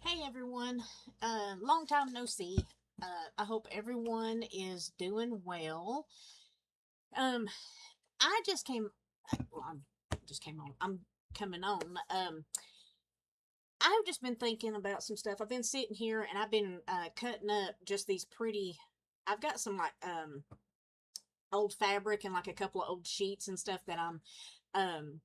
Hey everyone, long time no see. I hope everyone is doing well. Um, I just came, well, I just came on. I'm coming on. I've just been thinking about some stuff. I've been sitting here and I've been cutting up just these pretty. I've got some like old fabric and like a couple of old sheets and stuff that I'm um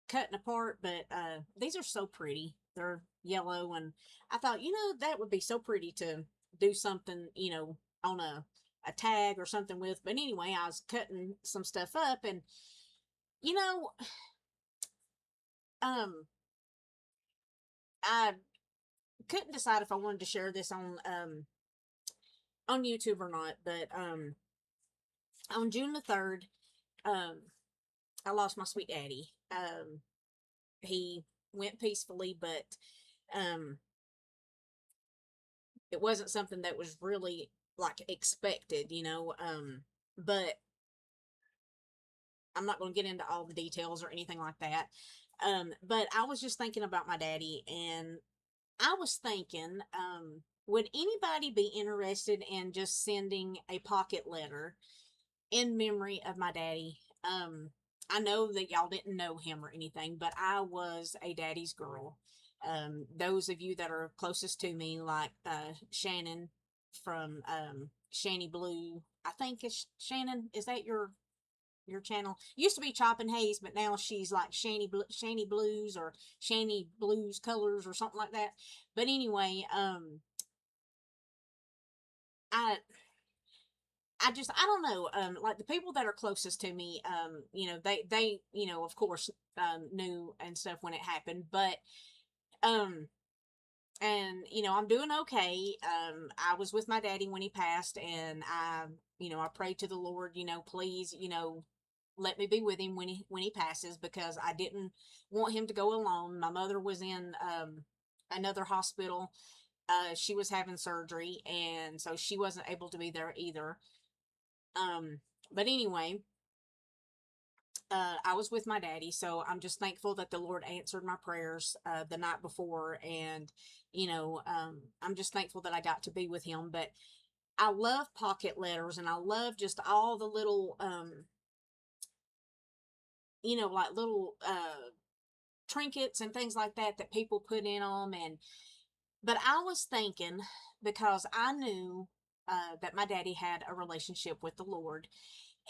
cutting apart, but these are so pretty. They're yellow, and I thought, that would be so pretty to do something, on a tag or something with. But anyway, I was cutting some stuff up, and you know, um, I couldn't decide if I wanted to share this on YouTube or not. But on June the 3rd, um, I lost my sweet daddy. He went peacefully, but um it wasn't something that was really like expected. But I'm not going to get into all the details or anything like that. But I was just thinking about my daddy, and I was thinking, would anybody be interested in just sending a pocket letter in memory of my daddy? I know that y'all didn't know him or anything, but I was a daddy's girl. Those of you that are closest to me, like Shannon from Shanny Blue, I think it's Shannon. Is that your channel? Used to be Chopping Haze, but now she's like Shanny Blues or Shanny Blues Colors or something like that. But anyway, I I don't know. Like the people that are closest to me, they of course, knew and stuff when it happened, but um, and I'm doing okay. I was with my daddy when he passed, and I prayed to the Lord, please, let me be with him when he passes, because I didn't want him to go alone. My mother was in another hospital. She was having surgery, and so she wasn't able to be there either. Um, but anyway, I was with my daddy, so I'm just thankful that the Lord answered my prayers the night before, and I'm just thankful that I got to be with him. But I love pocket letters, and I love just all the little, like little trinkets and things like that that people put in them. And but I was thinking, because I knew that my daddy had a relationship with the Lord,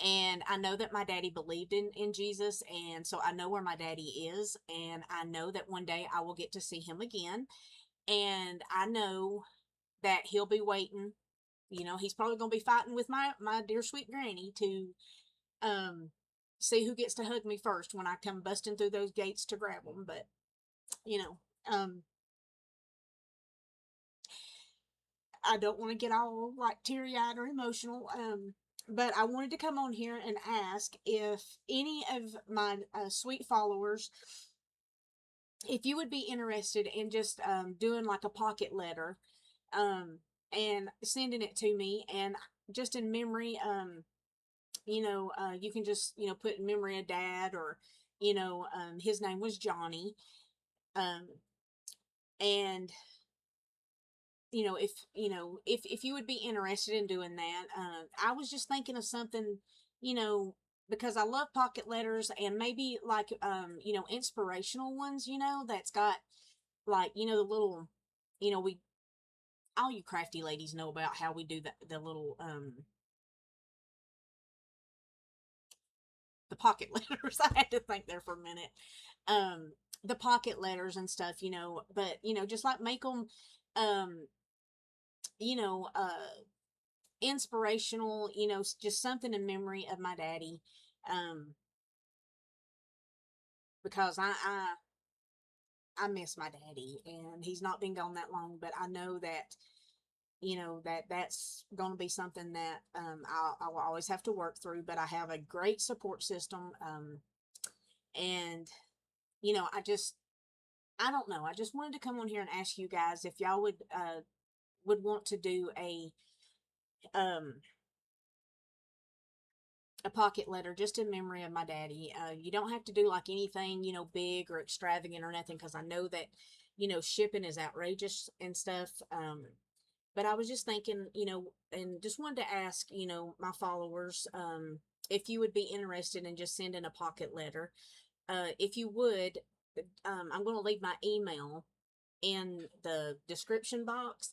and I know that my daddy believed in Jesus, and so I know where my daddy is, and I know that one day I will get to see him again, and I know that he'll be waiting. He's probably going to be fighting with my dear sweet granny to um see who gets to hug me first when I come busting through those gates to grab him. But you know, um, I don't want to get all like teary eyed or emotional. But I wanted to come on here and ask if any of my sweet followers, if you would be interested in just doing like a pocket letter, um, and sending it to me, and just in memory, you can just put in memory of dad, or his name was Johnny, um, and if you would be interested in doing that, I was just thinking of something, you know, because I love pocket letters, and maybe like inspirational ones, that's got like the little, we all you crafty ladies know about how we do the little the pocket letters. I had to think there for a minute. Um, the pocket letters and stuff, but just like make them um you know, inspirational, just something in memory of my daddy. Um, because I miss my daddy, and he's not been gone that long, but I know that, that's going to be something that, I'll always have to work through, but I have a great support system. And, I don't know. I just wanted to come on here and ask you guys if y'all would want to do um, a pocket letter just in memory of my daddy. You don't have to do like anything, big or extravagant or nothing, because I know that, shipping is outrageous and stuff. But I was just thinking, and just wanted to ask, my followers, if you would be interested in just sending a pocket letter. If you would, I'm going to leave my email in the description box.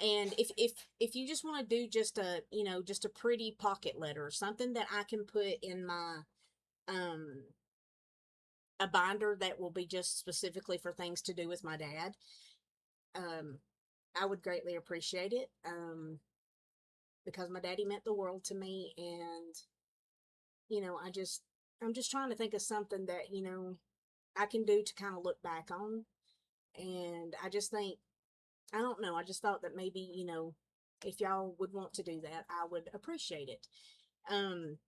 And if you just want to do just a pretty pocket letter, something that I can put in my um a binder that will be just specifically for things to do with my dad, um I would greatly appreciate it. Because my daddy meant the world to me, and you know, I just I'm just trying to think of something that, I can do to kind of look back on. And I just think, I don't know, I just thought that maybe, if y'all would want to do that, I would appreciate it. Um,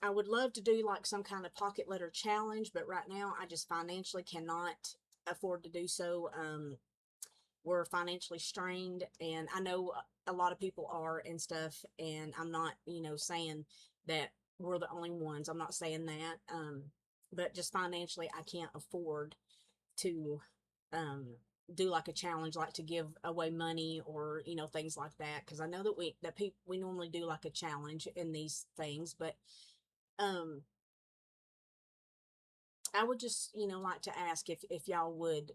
I would love to do like some kind of pocket letter challenge, but right now I just financially cannot afford to do so. We're financially strained, and I know a lot of people are and stuff, and I'm not, saying that we're the only ones. I'm not saying that. But just financially, I can't afford to um do like a challenge, like to give away money or things like that, because I know that people we normally do like a challenge in these things. But um I would just like to ask if y'all would,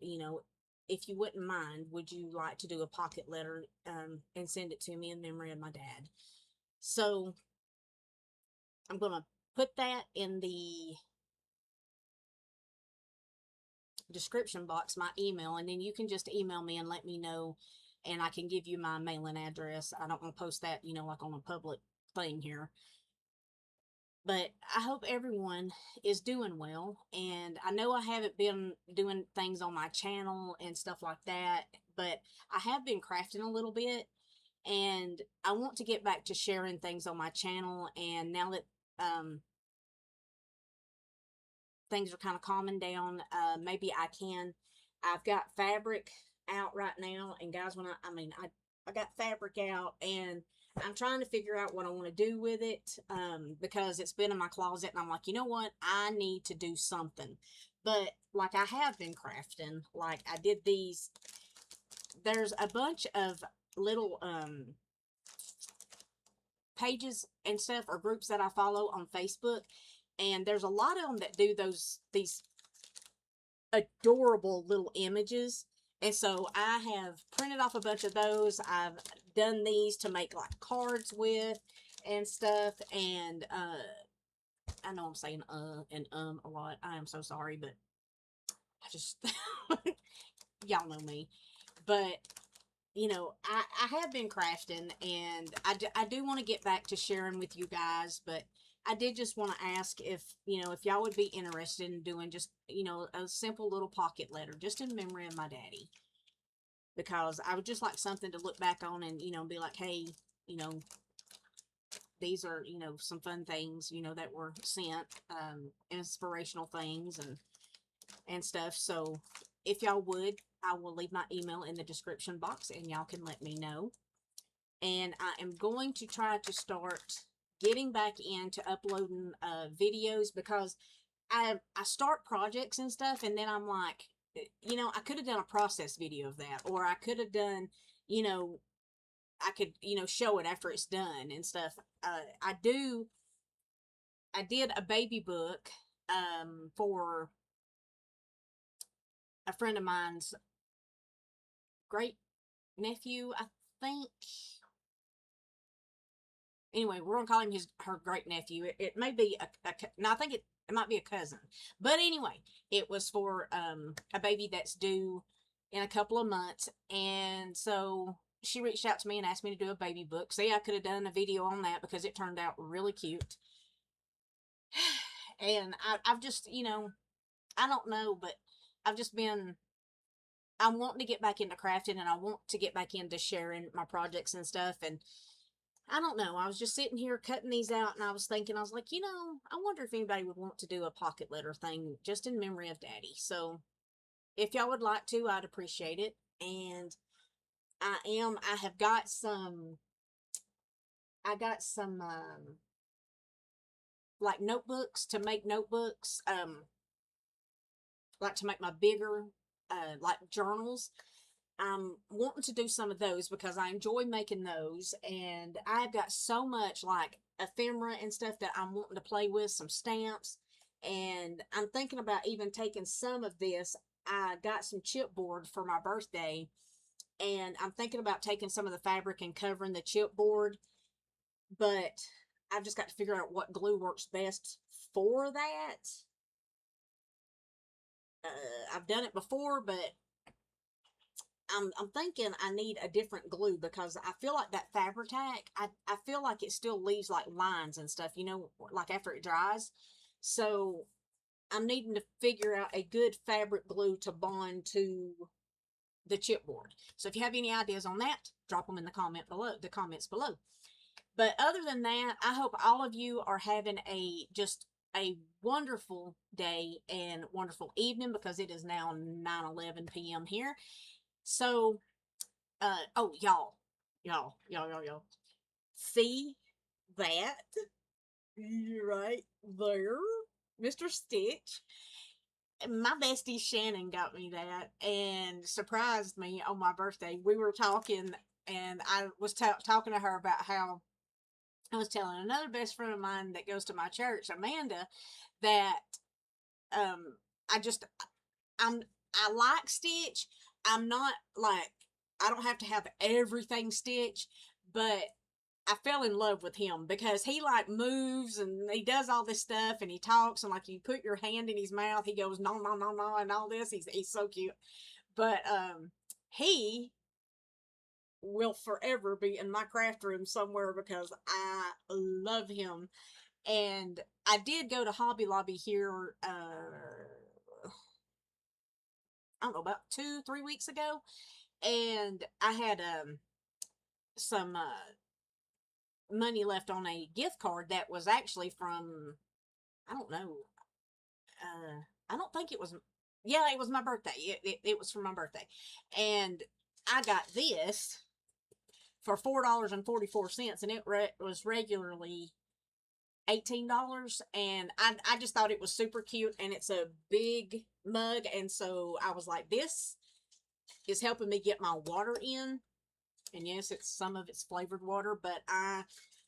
if you wouldn't mind, would you like to do a pocket letter and send it to me in memory of my dad? So I'm gonna put that in the description box, my email, and then you can just email me and let me know, and I can give you my mailing address. I don't want to post that, like on a public thing here. But I hope everyone is doing well. And I know I haven't been doing things on my channel and stuff like that, but I have been crafting a little bit. And I want to get back to sharing things on my channel. And now that things are kind of calming down, maybe I can. I've got fabric out right now. And guys, I got fabric out, and I'm trying to figure out what I want to do with it, because it's been in my closet, and I'm like, you know what? I need to do something. But like, I have been crafting. Like, I did these. There's a bunch of little pages and stuff, or groups that I follow on Facebook, and there's a lot of them that do these adorable little images. And so I have printed off a bunch of those. I've done these to make like cards with and stuff. And I know I'm saying and a lot. I am so sorry, but I just y'all know me. But I have been crafting, and I do want to get back to sharing with you guys. But I did just want to ask if y'all would be interested in doing just, a simple little pocket letter just in memory of my daddy. Because I would just like something to look back on and, be like, hey, you know, these are, some fun things, that were sent, inspirational things and stuff. So if y'all would, I will leave my email in the description box, and y'all can let me know. And I am going to try to start getting back into uploading videos, because I start projects and stuff, and then I'm like, I could have done a process video of that, or I could have done, you know, I could, show it after it's done and stuff. I did a baby book for a friend of mine's great nephew, I think. Anyway, we're gonna call him her great nephew. It may be no, I think it might be a cousin. But anyway, it was for a baby that's due in a couple of months, and so she reached out to me and asked me to do a baby book. See, I could have done a video on that because it turned out really cute. And I've just, I don't know, but I've just been I'm wanting to get back into crafting, and I want to get back into sharing my projects and stuff. And I don't know. I was just sitting here cutting these out, and I was thinking, I was like, I wonder if anybody would want to do a pocket letter thing just in memory of Daddy. So if y'all would like to, I'd appreciate it. And I have got I got some, like notebooks to make notebooks, like to make my bigger like journals. I'm wanting to do some of those because I enjoy making those, and I've got so much like ephemera and stuff that I'm wanting to play with, some stamps, and I'm thinking about even taking some of this. I got some chipboard for my birthday, and I'm thinking about taking some of the fabric and covering the chipboard, but I've just got to figure out what glue works best for that. I've done it before, but I'm thinking I need a different glue because I feel like that Fabri-Tac, I feel like it still leaves like lines and stuff, you know, like after it dries. So I'm needing to figure out a good fabric glue to bond to the chipboard. So if you have any ideas on that, drop them in the comments below. But other than that, I hope all of you are having a wonderful day and wonderful evening because it is now 9:11 p.m. here. So, oh, y'all, see that right there, Mr. Stitch? My bestie Shannon got me that and surprised me on my birthday. We were talking, and I was talking to her about how I was telling another best friend of mine that goes to my church, Amanda, that um I just I'm I like Stitch. I'm not like I don't have to have everything Stitch, but I fell in love with him because he like moves and he does all this stuff and he talks and like you put your hand in his mouth, he goes no no no no and all this. He's so cute. But he will forever be in my craft room somewhere because I love him. And I did go to Hobby Lobby here I don't know, about 2-3 weeks ago, and I had some money left on a gift card that was actually from I don't know. I don't think it was. Yeah, it was my birthday. It was for my birthday, and I got this for $4.44, and was regularly $18, and I just thought it was super cute, and it's a big mug, and so I was like, this is helping me get my water in. And yes, some of it's flavored water, but I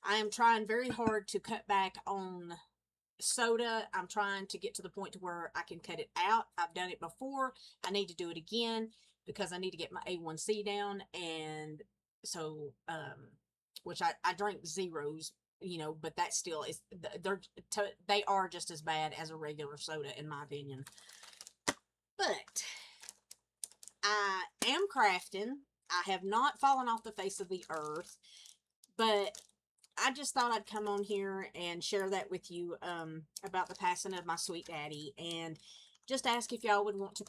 am trying very hard to cut back on soda. I'm trying to get to the point to where I can cut it out. I've done it before. I need to do it again because I need to get my A1C down. And so which I drink zeros, you know, but that still is they are just as bad as a regular soda in my opinion. But I am crafting. I have not fallen off the face of the earth, but I just thought I'd come on here and share that with you about the passing of my sweet daddy, and just ask if y'all would want to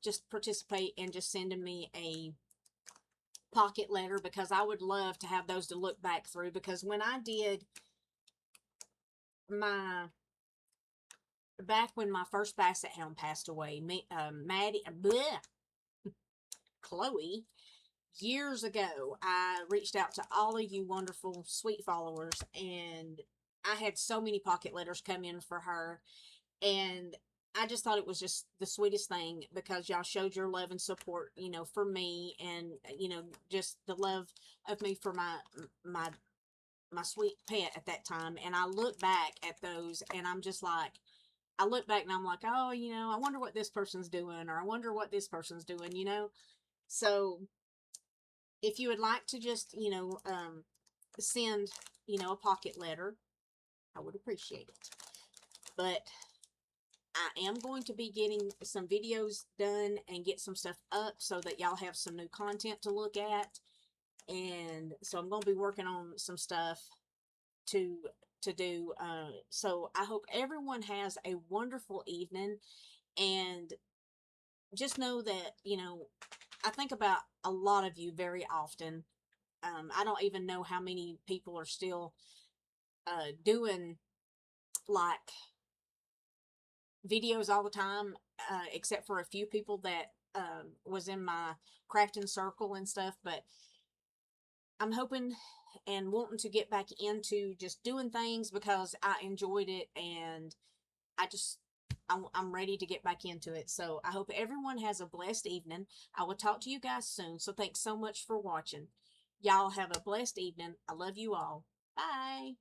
just participate in just sending me a pocket letter, because I would love to have those to look back through, because when I did back when my first Basset Hound passed away, Maddie, Chloe, years ago, I reached out to all of you wonderful, sweet followers, and I had so many pocket letters come in for her, and I just thought it was just the sweetest thing because y'all showed your love and support, you know, for me, and you know, just the love of me for my my sweet pet at that time. And I look back at those, and I'm just like, I look back and I'm like, oh, you know, I wonder what this person's doing, or I wonder what this person's doing, you know. So if you would like to just, you know, send, you know, a pocket letter, I would appreciate it. But I am going to be getting some videos done and get some stuff up so that y'all have some new content to look at. And so I'm going to be working on some stuff to do. So I hope everyone has a wonderful evening, and just know that, you know, I think about a lot of you very often. I don't even know how many people are still doing like videos all the time, except for a few people that was in my crafting circle and stuff. But I'm hoping and wanting to get back into just doing things because I enjoyed it, and I just I'm ready to get back into it. So I hope everyone has a blessed evening. I will talk to you guys soon. So thanks so much for watching. Y'all have a blessed evening. I love you all. Bye.